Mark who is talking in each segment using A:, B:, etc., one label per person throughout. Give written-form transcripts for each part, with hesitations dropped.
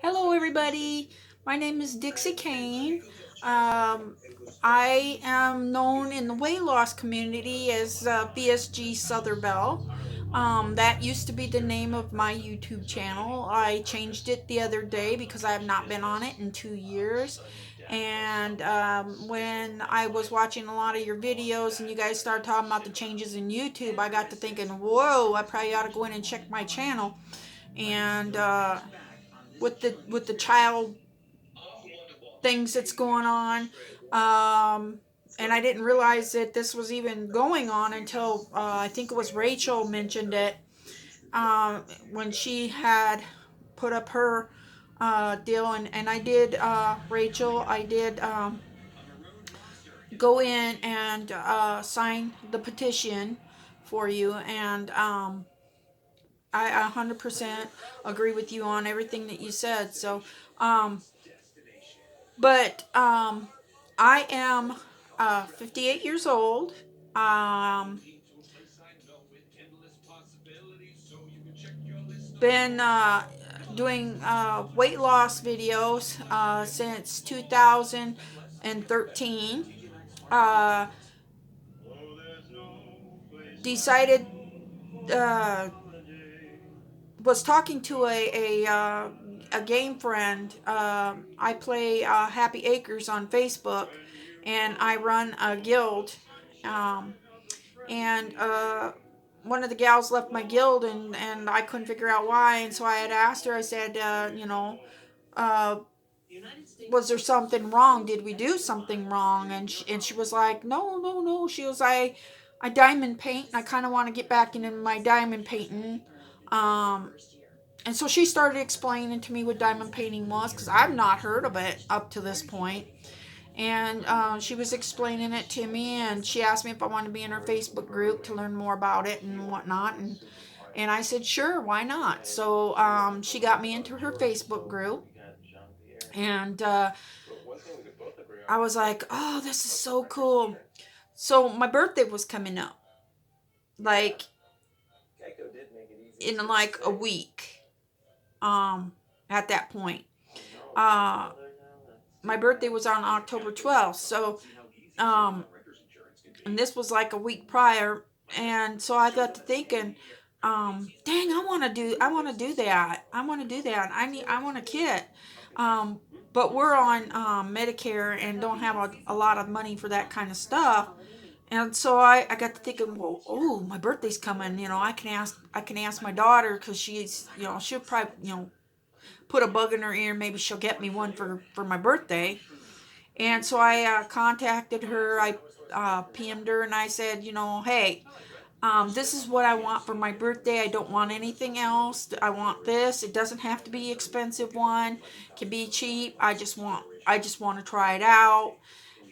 A: Hello, everybody. My name is Dixie Kane. Um, I am known in the weight loss community as BSG Sotherbell. That used to be the name of my YouTube channel. I changed it the other day because I have not been on it in 2 years. And when I was watching a lot of your videos and you guys started talking about the changes in YouTube, I got to thinking, whoa, I probably ought to go in and check my channel. And with the child things that's going on. And I didn't realize that this was even going on until I think it was Rachel mentioned it when she had put up her deal. And I did, Rachel, I did go in and sign the petition for you. And I 100% agree with you on everything that you said. So, um, but I am 58 years old. Um, been doing weight loss videos since 2013. Uh, decided uh, was talking to a game friend. I play Happy Acres on Facebook, and I run a guild. Um, and one of the gals left my guild, and I couldn't figure out why. And so I had asked her. I said, uh, was there something wrong? Did we do something wrong? And she was like, no, no, no. She was like, I diamond paint, and I kind of want to get back into my diamond painting. Um, and so she started explaining to me what diamond painting was because I've not heard of it up to this point. And she was explaining it to me, and she asked me if I wanted to be in her Facebook group to learn more about it and whatnot. And I said, sure, why not? So she got me into her Facebook group, and I was like, oh, this is so cool. So my birthday was coming up, like in like a week. At that point, uh, my birthday was on October 12th. So um, and this was like a week prior. And so I got to thinking, dang, I want to do that. I want a kit. Um, but we're on Medicare and don't have a lot of money for that kind of stuff. And so I got to thinking, well, oh, my birthday's coming. I can ask my daughter because she'll probably put a bug in her ear. Maybe she'll get me one for my birthday. And so I contacted her. I PM'd her and I said, hey, this is what I want for my birthday. I don't want anything else. I want this. It doesn't have to be an expensive one. It can be cheap. I just want to try it out.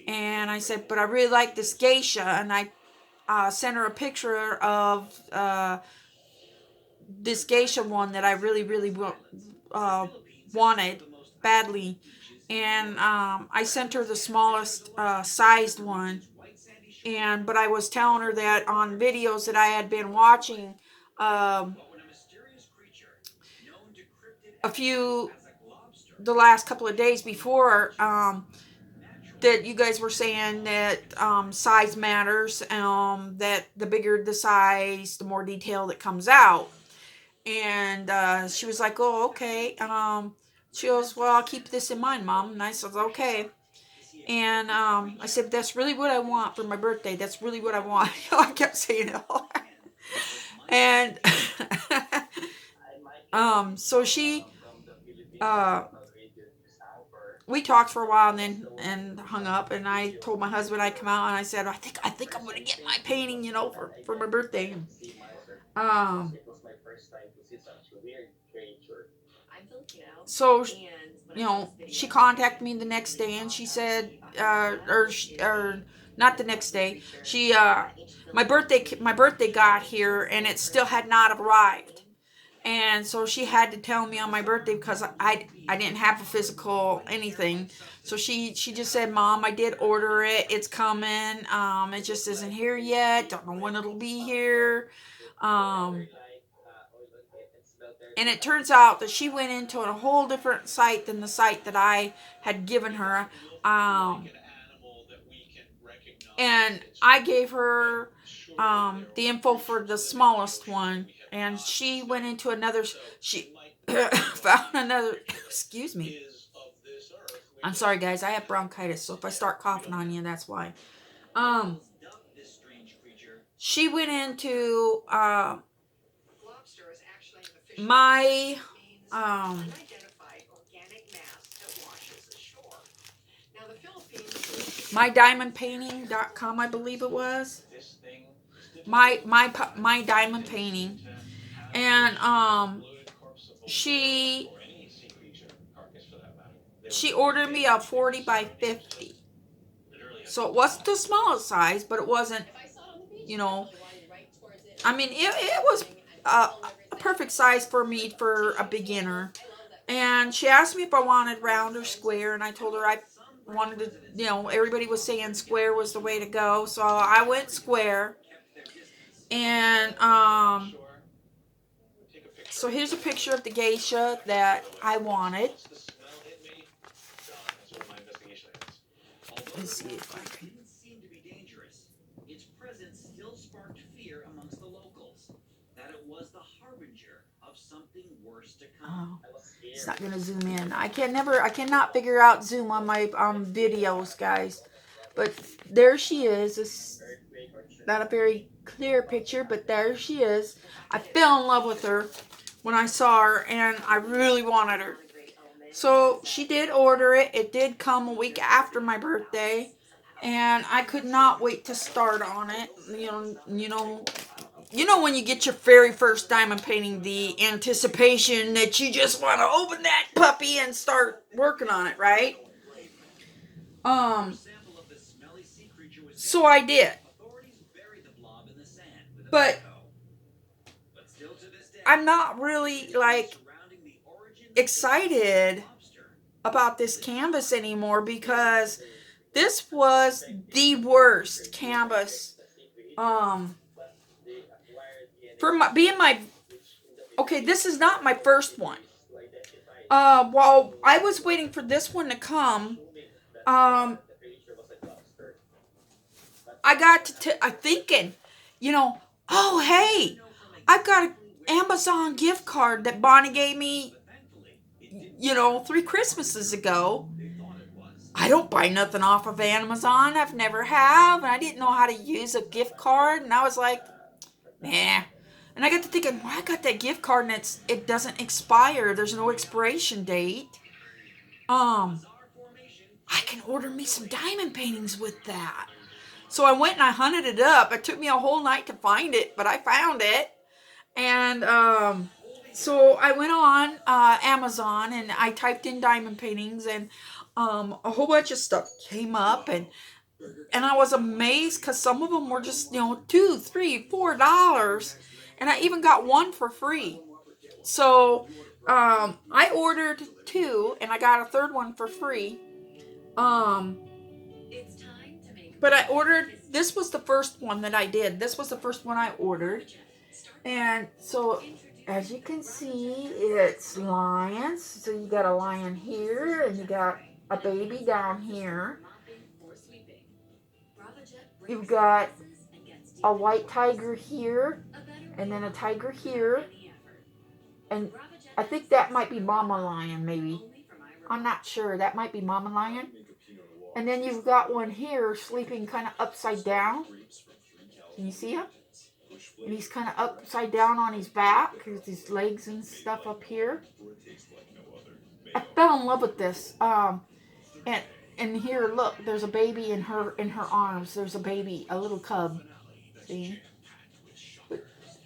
A: And I said, but I really like this geisha. And I sent her a picture of this geisha one that I really, really wanted badly. And I sent her the smallest sized one. But I was telling her that on videos that I had been watching, um, a few the last couple of days before, that you guys were saying that size matters. That the bigger the size, the more detail that comes out. And she was like, "Oh, okay." She goes, "Well, I'll keep this in mind, Mom." And I said, "Okay." And I said, "That's really what I want for my birthday. That's really what I want." I kept saying it all. And so uh, we talked for a while and then hung up. And I told my husband I'd come out, and I said, I think I'm gonna get my painting, for my birthday. Um, so she contacted me the next day, and she said, or not the next day. She my birthday got here, and it still had not arrived. And so she had to tell me on my birthday because I didn't have a physical anything. So she just said, "Mom, I did order it. It's coming. It just isn't here yet. Don't know when it'll be here." Um, And it turns out that she went into a whole different site than the site that I had given her. And I gave her the info for the smallest one, and she went into another. She found another. Excuse me. I'm sorry, guys. I have bronchitis, so if I start coughing on you, that's why. Um, she went into my mydiamondpainting.com, I believe it was. My diamond painting, and she ordered me a 40 by 50. So it wasn't the smallest size, but it wasn't, I mean, it was a perfect size for me for a beginner. And she asked me if I wanted round or square, and I told her I wanted to, everybody was saying square was the way to go, so I went square. And so here's a picture of the geisha that I wanted. Let's see if I can. Its presence still sparked fear amongst the locals that it was the harbinger of something worse to come. Oh, it's not gonna zoom in. I cannot figure out zoom on my videos, guys. But there she is. It's not a very clear picture, but there she is. I fell in love with her when I saw her, and I really wanted her. So she did order it. It did come a week after my birthday, and I could not wait to start on it. You know when you get your very first diamond painting, the anticipation that you just want to open that puppy and start working on it, right? So I did. But I'm not really excited about this canvas anymore, because this was the worst canvas for being my okay, this is not my first one. While I was waiting for this one to come, I got to thinking, oh hey, I've got an Amazon gift card that Bonnie gave me 3 Christmases ago. I don't buy nothing off of Amazon. I've never have, and I didn't know how to use a gift card, and I was like, nah. And I got to thinking, well, I got that gift card and it doesn't expire. There's no expiration date. I can order me some diamond paintings with that. So I went and I hunted it up. It took me a whole night to find it, but I found it. And so I went on Amazon and I typed in diamond paintings, and a whole bunch of stuff came up, and I was amazed because some of them were just $2, $3, $4, and I even got one for free. So I ordered 2, and I got a third one for free. But I ordered. This was the first one that I did. This was the first one I ordered, and so as you can see, it's lions. So you got a lion here, and you got a baby down here. You've got a white tiger here, and then a tiger here, and I think that might be Mama Lion, maybe. I'm not sure. That might be Mama Lion. And then you've got one here sleeping kind of upside down. Can you see him? And he's kind of upside down on his back. There's his legs and stuff up here. I fell in love with this. And here, look, there's a baby in her arms. There's a baby, a little cub. See?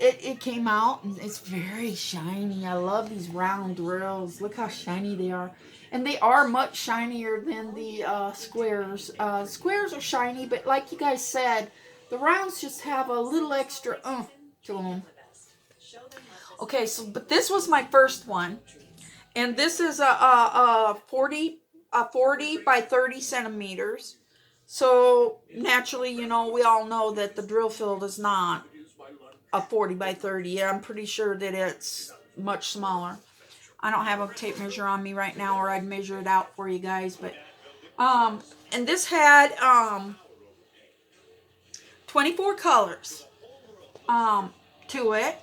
A: It came out, and it's very shiny. I love these round drills. Look how shiny they are. And they are much shinier than the squares. Squares are shiny, but like you guys said, the rounds just have a little extra to them. Okay, but this was my first one. And this is a 40 by 30 centimeters. So naturally, we all know that the drill field is not a 40 by 30. I'm pretty sure that it's much smaller. I don't have a tape measure on me right now, or I'd measure it out for you guys. But and this had 24 colors to it,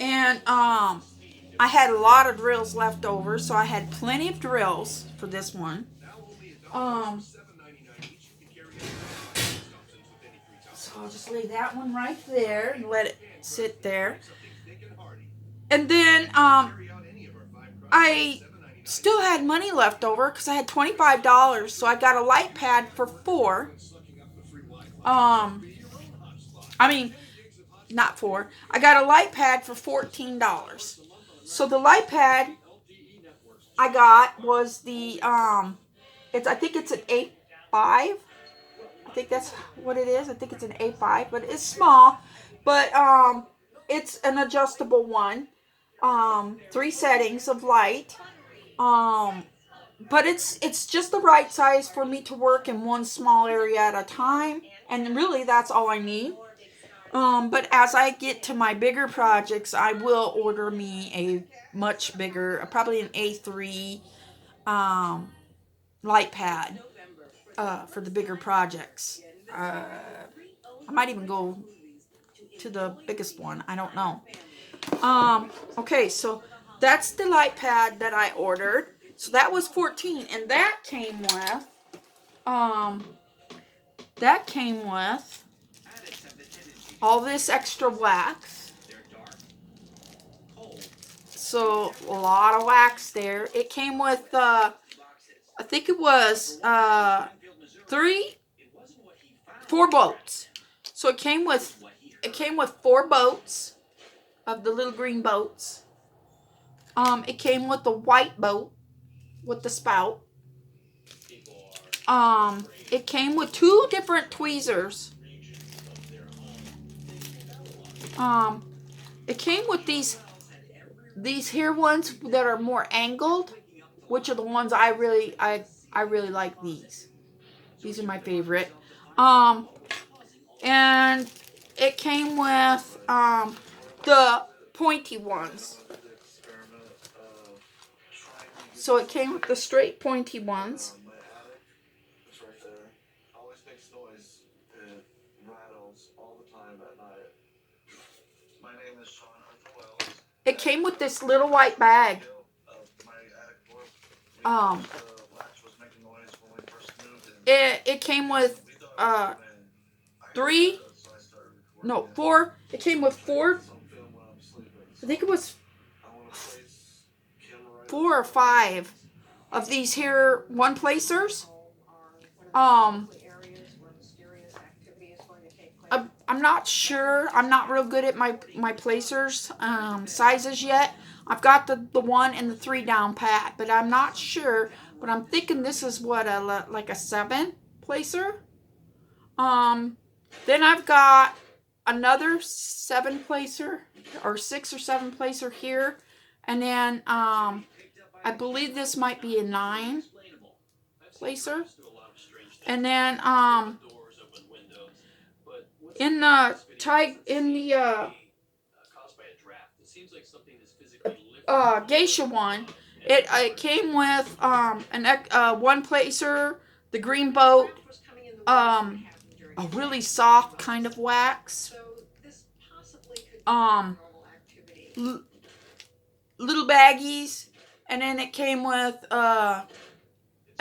A: and I had a lot of drills left over, so I had plenty of drills for this one. So I'll just lay that one right there and let it sit there. And then I still had money left over because I had $25, so I got a light pad for $4. I mean, not $4. I got a light pad for $14. So the light pad I got was the I think it's an A5. I think that's what it is. I think it's an A5, but it's small. But it's an adjustable one. 3 settings of light. But it's just the right size for me to work in one small area at a time, and really that's all I need. But as I get to my bigger projects, I will order me a much bigger, probably an A3 light pad for the bigger projects. I might even go to the biggest one. I don't know. Okay, so that's the light pad that I ordered. So that was $14, and that came with all this extra wax. So a lot of wax there. It came with I think it was 4 boats. So it came with 4 boats of the little green boats. It came with the white boat with the spout. It came with 2 different tweezers. It came with these here ones that are more angled, which are the ones I really like these. These are my favorite. And it came with the pointy ones. So it came with the straight pointy ones. It came with this little white bag. It came with 4. It came with 4. I think it was 4 or 5 of these here one placers. I'm not sure. I'm not real good at my placers sizes yet. I've got the 1 and the 3 down pat, but I'm not sure. But I'm thinking this is what like a 7 placer. Then I've got another 7 placer or 6 or 7 placer here, and then I believe this might be a 9 placer, and then in the geisha one, it came with one placer, the green boat, a really soft kind of wax, little baggies, and then it came with a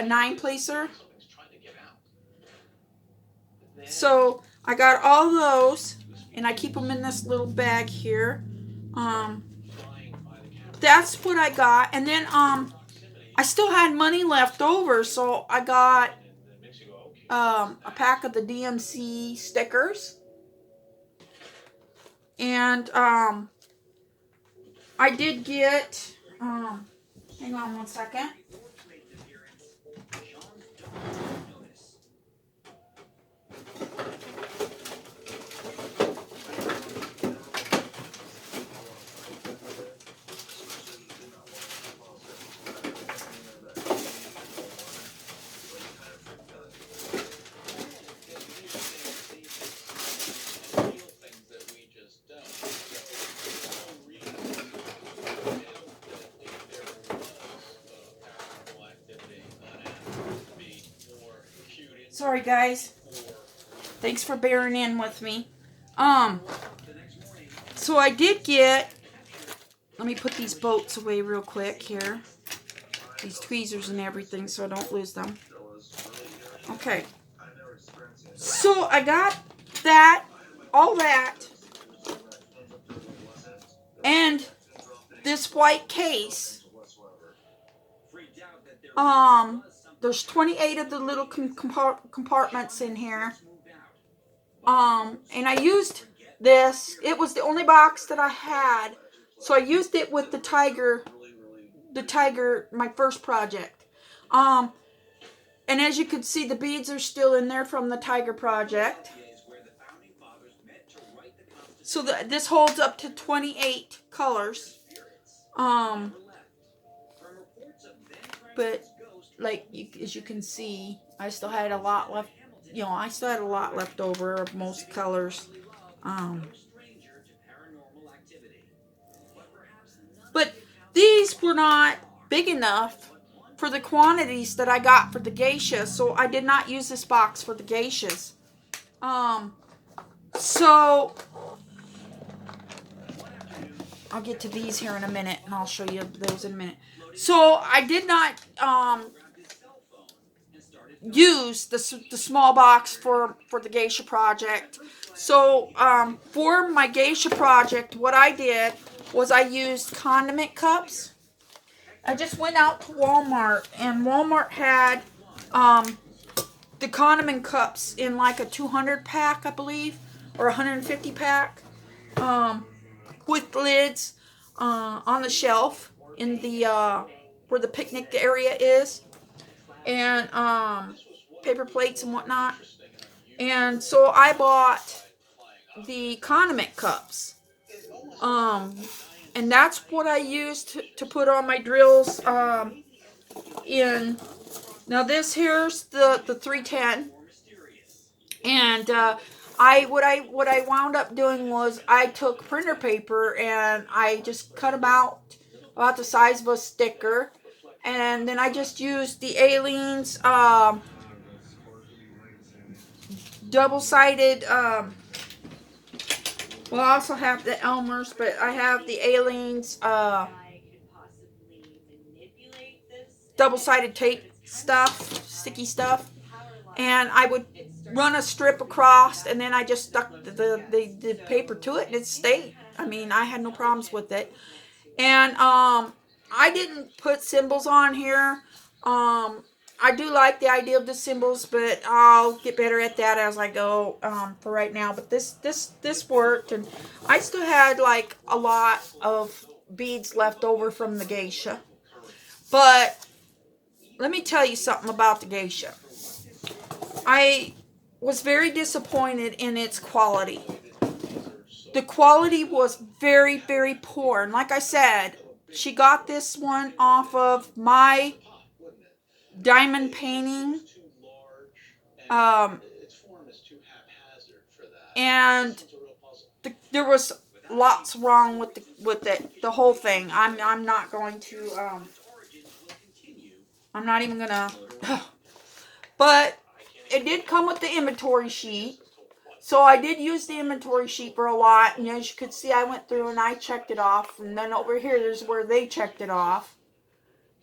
A: 9 placer. So I got all those, and I keep them in this little bag here. That's what I got, and then I still had money left over, so I got a pack of the DMC stickers, and I did get hang on one second. Sorry, guys. Thanks for bearing in with me. So I did get, let me put these boats away real quick here. These tweezers and everything so I don't lose them. Okay. So I got that, all that, and this white case. There's 28 of the little compartments in here. And I used this. It was the only box that I had, so I used it with the tiger, my first project. And as you can see, the beads are still in there from the tiger project. So this holds up to 28 colors. But like as you can see, I still had a lot left. You know, I still had a lot left over of most colors. But these were not big enough for the quantities that I got for the geisha, so I did not use this box for the geishas. So I'll get to these here in a minute, and I'll show you those in a minute. So I did not use the small box for the geisha project. So for my geisha project, what I did was I used condiment cups. I just went out to Walmart, and Walmart had the condiment cups in like a 200 pack, I believe, or 150 pack, with lids on the shelf in the where the picnic area is, and paper plates and whatnot. And so I bought the condiment cups, and that's what I used to put on my drills in. Now this here's the 310, and what I wound up doing was I took printer paper and I just cut them out about the size of a sticker, and then I just used the Aleene's double-sided. Well, I also have the Elmer's, but I have the Aleene's double-sided tape stuff, sticky stuff, and I would run a strip across, and then I just stuck the paper to it, and it stayed. I mean, I had no problems with it. And I didn't put symbols on here. I do like the idea of the symbols, but I'll get better at that as I go for right now. But this worked, and I still had like a lot of beads left over from the geisha. But let me tell you something about the geisha. I was very disappointed in its quality. The quality was very, very poor. And like I said, she got this one off of my diamond painting. And there was lots wrong with the whole thing. I'm not going to I'm not even gonna but it did come with the inventory sheet. So I did use the inventory sheet for a lot, and as you could see, I went through and I checked it off, and then over here there's where they checked it off,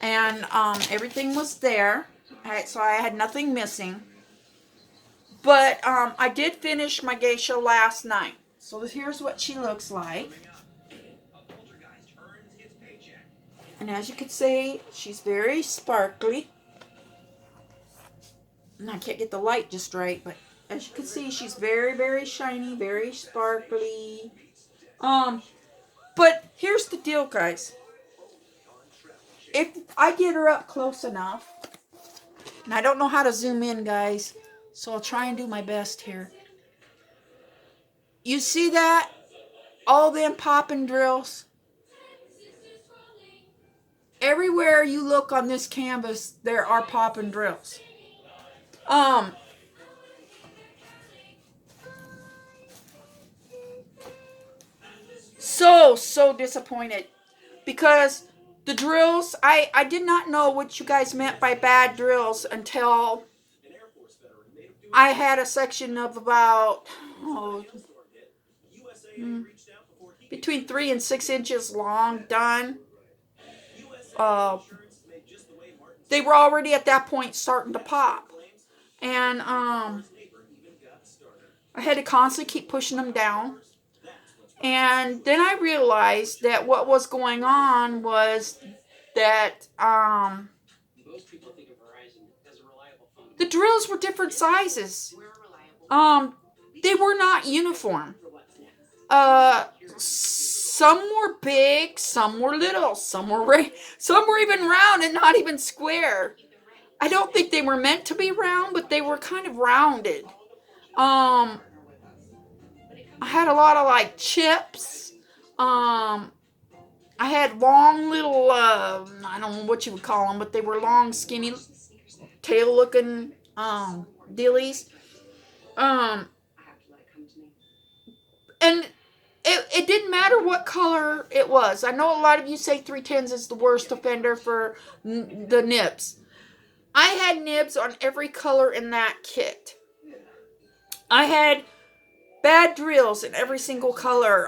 A: and everything was there. Alright, so I had nothing missing. But I did finish my geisha last night. So here's what she looks like. And as you can see, she's very sparkly. And I can't get the light just right, but as you can see, she's very, very shiny, very sparkly. But here's the deal, guys. If I get her up close enough, and I don't know how to zoom in, guys, so I'll try and do my best here. You see that? All them popping drills. Everywhere you look on this canvas, there are popping drills. So disappointed, because the drills, I did not know what you guys meant by bad drills until I had a section of about between 3 and 6 inches long done. They were already at that point starting to pop, and I had to constantly keep pushing them down. And then I realized that what was going on was that the drills were different sizes. They were not uniform. Some were big, some were little, some were even round and not even square. I don't think they were meant to be round, but they were kind of rounded. I had a lot of like chips. I had long little, I don't know what you would call them, but they were long, skinny, tail-looking dillies. And it didn't matter what color it was. I know a lot of you say 310s is the worst offender for the nibs. I had nibs on every color in that kit. I had bad drills in every single color.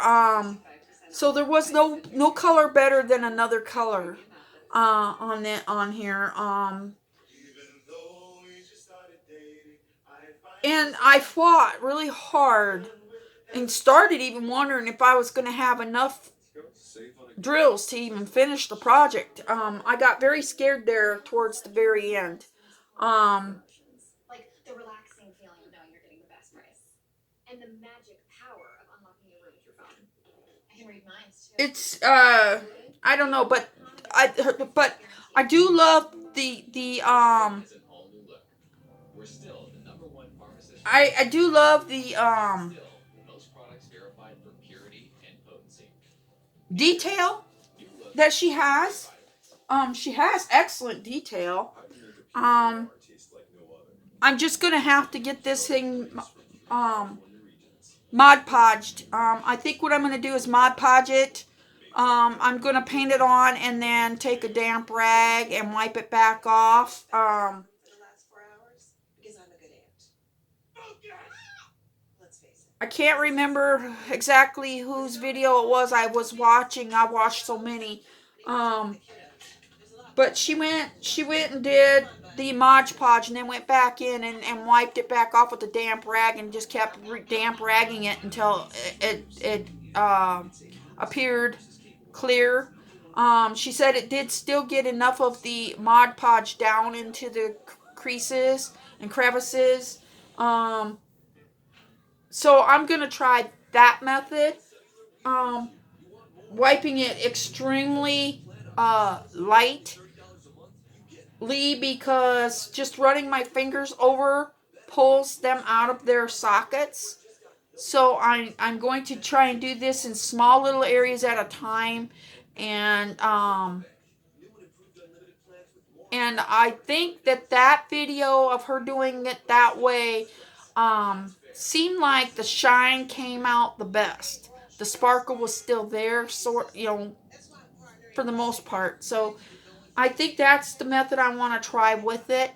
A: So there was no color better than another color on here. And I fought really hard and started even wondering if I was going to have enough drills to even finish the project. I got very scared there towards the very end. Like the relaxing feeling of knowing you're getting the best price, and the magic power of unlocking your room with your phone. I can read minds too. It's I don't know, but I do love the I do love the detail that she has. She has excellent detail. I'm just gonna have to get this thing Mod Podged. I think what I'm gonna do is Mod Podge it. I'm gonna paint it on and then take a damp rag and wipe it back off. I can't remember exactly whose video it was I was watching. I watched so many. But she went and did the Mod Podge and then went back in and wiped it back off with a damp rag and just kept damp ragging it until it appeared clear. She said it did still get enough of the Mod Podge down into the creases and crevices. So I'm going to try that method. Wiping it extremely lightly because just running my fingers over pulls them out of their sockets. So I'm going to try and do this in small little areas at a time. And I think that video of her doing it that way seemed like the shine came out the best. The sparkle was still there, for the most part. So I think that's the method I want to try with it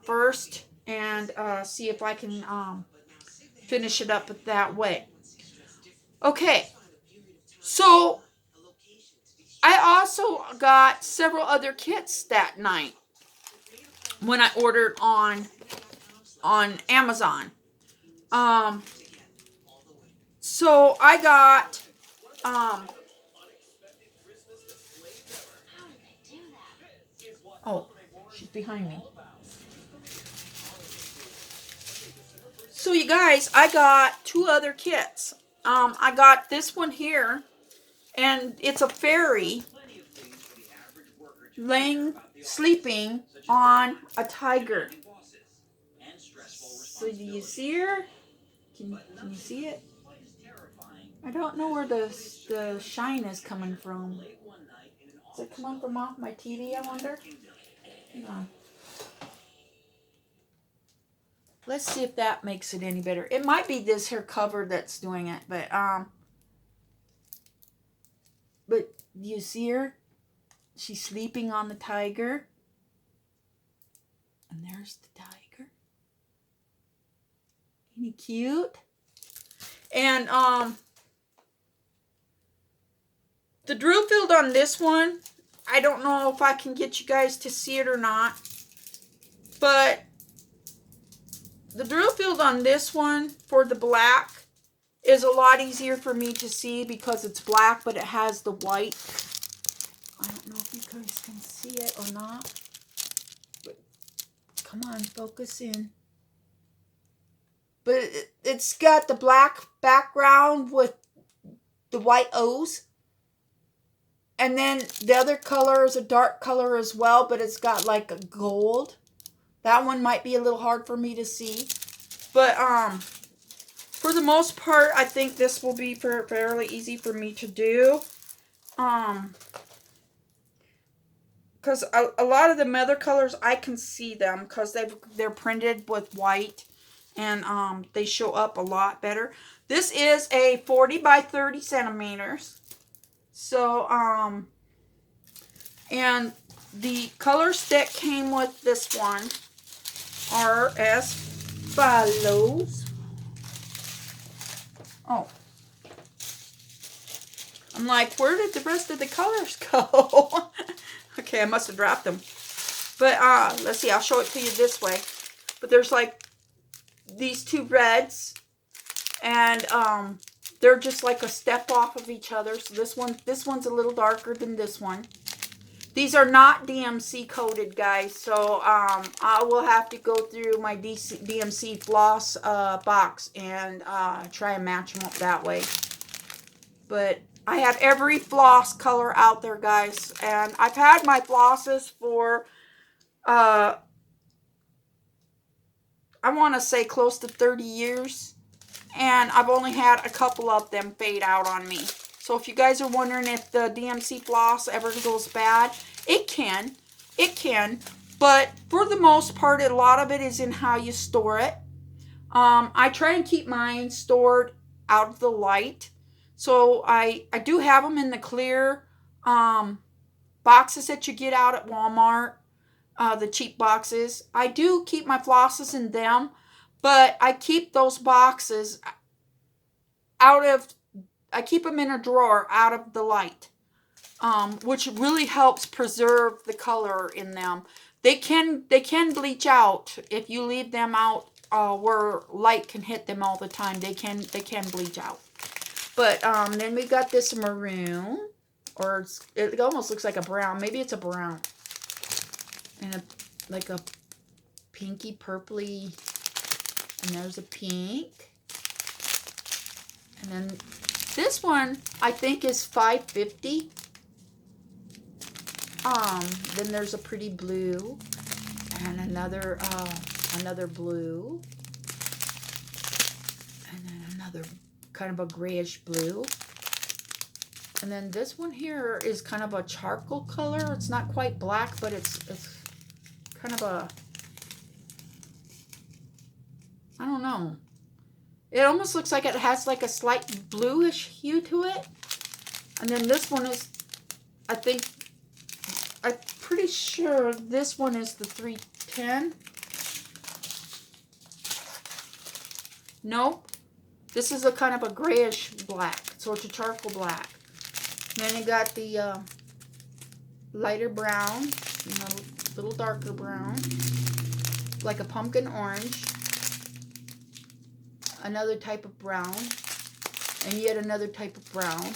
A: first and see if I can finish it up that way. Okay, so I also got several other kits that night when I ordered on Amazon. So I got oh, she's behind me. So you guys, I got 2 other kits. I got this one here, and it's a fairy sleeping on a tiger. So do you see her? Can you see it? I don't know where the shine is coming from. Is it coming from off my TV, I wonder? Hang on. Let's see if that makes it any better. It might be this here cover that's doing it, but do you see her? She's sleeping on the tiger. And there's the tiger. Ain't he cute? And the drill field on this one, I don't know if I can get you guys to see it or not, but the drill field on this one for the black is a lot easier for me to see because it's black, but it has the white. I don't know if you guys can see it or not, but come on, focus in. But it's got the black background with the white O's. And then the other color is a dark color as well, but it's got like a gold. That one might be a little hard for me to see. But for the most part, I think this will be fairly easy for me to do. Because a lot of the other colors, I can see them because they're printed with white. And they show up a lot better. This is a 40 by 30 centimeters. So, and the colors that came with this one are as follows. Oh. I'm like, where did the rest of the colors go? Okay, I must have dropped them. But, let's see, I'll show it to you this way. But there's like these two reds, and they're just like a step off of each other. So this one's a little darker than this one. These are not DMC coated, guys, so I will have to go through my DMC floss box and try and match them up that way. But I have every floss color out there, guys, and I've had my flosses for I want to say close to 30 years. And I've only had a couple of them fade out on me. So if you guys are wondering if the DMC floss ever goes bad, it can. It can. But for the most part, a lot of it is in how you store it. I try and keep mine stored out of the light. So I do have them in the clear boxes that you get out at Walmart. The cheap boxes. I do keep my flosses in them. But I keep those boxes I keep them in a drawer out of the light, which really helps preserve the color in them. They can bleach out if you leave them out where light can hit them all the time. They can bleach out. But then we got this maroon, or it almost looks like a brown. Maybe it's a brown, and like a pinky purpley. And there's a pink. And then this one, I think, is $5.50. Then there's a pretty blue. And another blue. And then another kind of a grayish blue. And then this one here is kind of a charcoal color. It's not quite black, but it's kind of a, I don't know. It almost looks like it has like a slight bluish hue to it. And then this one is, I'm pretty sure this one is the 310. Nope. This is a kind of a grayish black. So it's a charcoal black. And then you got the lighter brown, a little darker brown, like a pumpkin orange. Another type of brown, and yet another type of brown.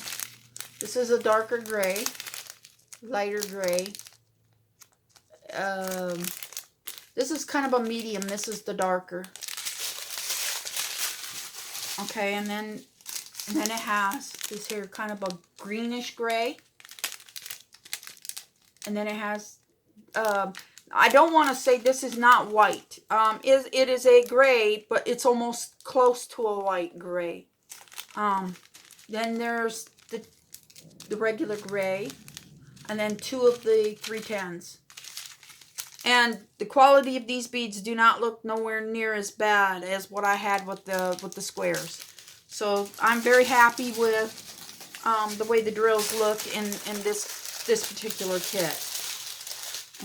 A: This is a darker gray, lighter gray. This is kind of a medium. This is the darker. Okay, and then it has this here kind of a greenish gray, and then it has. I don't want to say this is not white. It is a gray, but it's almost close to a light gray. Then there's the regular gray, and then two of the 310s. And the quality of these beads do not look nowhere near as bad as what I had with the squares. So I'm very happy with the way the drills look in this particular kit.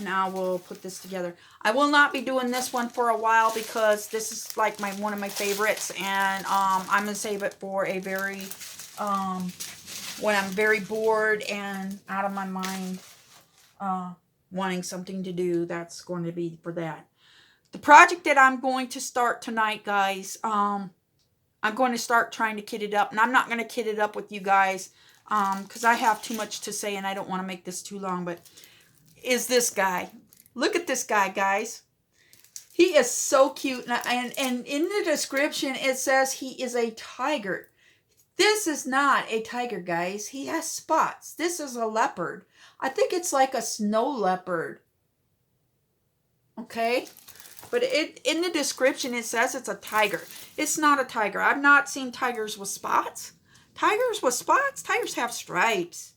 A: Now we'll put this together. I will not be doing this one for a while because this is like one of my favorites, and I'm gonna save it for a very when I'm very bored and out of my mind, wanting something to do. That's going to be for that. The project that I'm going to start tonight, guys. I'm going to start trying to kit it up, and I'm not going to kit it up with you guys because I have too much to say and I don't want to make this too long, but is this guy. Look at this guy, guys. He is so cute, and in the description it says he is a tiger. This is not a tiger, guys. He has spots. This is a leopard. I think it's like a snow leopard. Okay? But in the description it says it's a tiger. It's not a tiger. I've not seen tigers with spots. Tigers with spots? Tigers have stripes.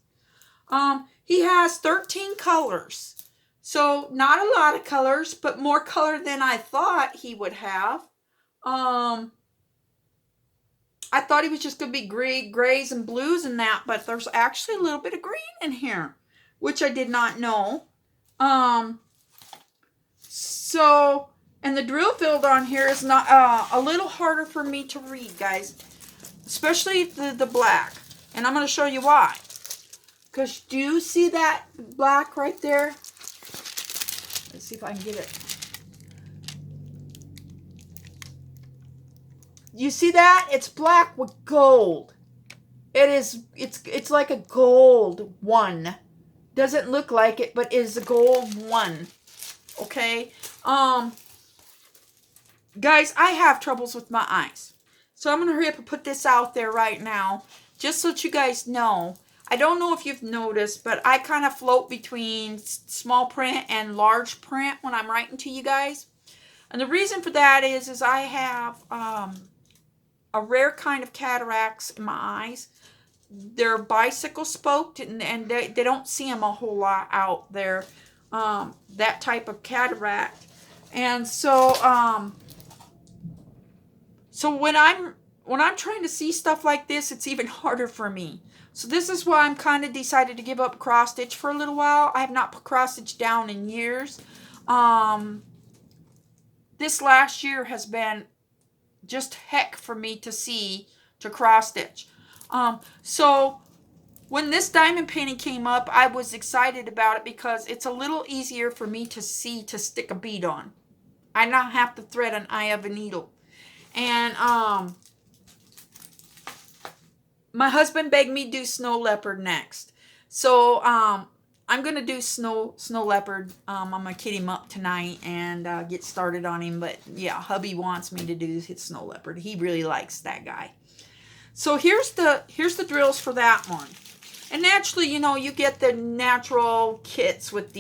A: He has 13 colors. So not a lot of colors, but more color than I thought he would have. I thought he was just going to be grays and blues and that, but there's actually a little bit of green in here, which I did not know. So, and the drill field on here is not a little harder for me to read, guys, especially the black. And I'm going to show you why. Because do you see that black right there? Let's see if I can get it. You see that? It's black with gold. It's like a gold one. Doesn't look like it, but is a gold one. Okay? Guys, I have troubles with my eyes. So I'm going to hurry up and put this out there right now. Just so that you guys know. I don't know if you've noticed, but I kind of float between small print and large print when I'm writing to you guys. And the reason for that is I have a rare kind of cataracts in my eyes. They're bicycle spoked, and they don't see them a whole lot out there. That type of cataract. And so when I'm trying to see stuff like this, it's even harder for me. So this is why I'm kind of decided to give up cross stitch for a little while. I have not put cross stitch down in years. This last year has been just heck for me to cross stitch. So when this diamond painting came up, I was excited about it because it's a little easier for me to see to stick a bead on. I don't have to thread an eye of a needle. And my husband begged me to do snow leopard next. So I'm going to do snow leopard. I'm going to kit him up tonight and get started on him. But yeah, hubby wants me to do his snow leopard. He really likes that guy. So here's the drills for that one. And naturally, you know, you get the natural kits with the